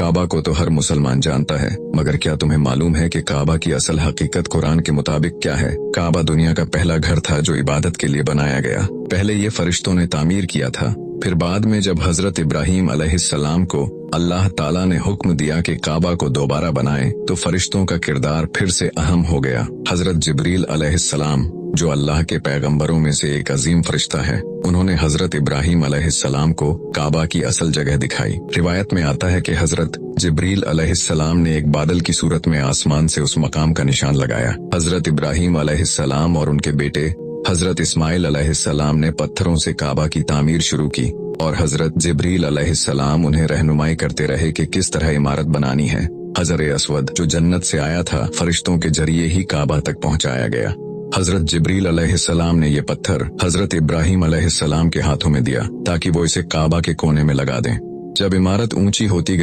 काबा को तो हर मुसलमान जानता है, मगर क्या तुम्हें मालूम है कि काबा की असल हकीकत कुरान के मुताबिक क्या है? काबा दुनिया का पहला घर था जो इबादत के लिए बनाया गया। पहले ये फरिश्तों ने तामीर किया था, फिर बाद में जब हजरत इब्राहीम अलैहिस्सलाम को अल्लाह ताला ने हुक्म दिया कि काबा को दोबारा बनाए, तो फरिश्तों का किरदार फिर से अहम हो गया। हजरत जिब्रील अलैहिस्सलाम, जो अल्लाह के पैगंबरों में से एक अजीम फरिश्ता है, उन्होंने हजरत इब्राहीम अलैहिस्सलाम को काबा की असल जगह दिखाई। रिवायत में आता है कि हजरत जिब्रील अलैहिस्सलाम ने एक बादल की सूरत में आसमान से उस मकाम का निशान लगाया। हजरत इब्राहीम अलैहिस्सलाम और उनके बेटे हजरत इस्माइल अलैहिस्सलाम ने पत्थरों से काबा की तामीर शुरू की और हजरत जिब्रील अलैहिस्सलाम उन्हें रहनुमाई करते रहे कि किस तरह इमारत बनानी है। हजर अस्वद, जो जन्नत से आया था, फरिश्तों के जरिए ही काबा तक पहुंचाया गया। हजरत जिब्रील अलैहिस्सलाम ने ये पत्थर हजरत इब्राहीम अलैहिस्सलाम के हाथों में दिया ताकि वो इसे काबा के कोने में लगा दें। जब इमारत ऊंची होती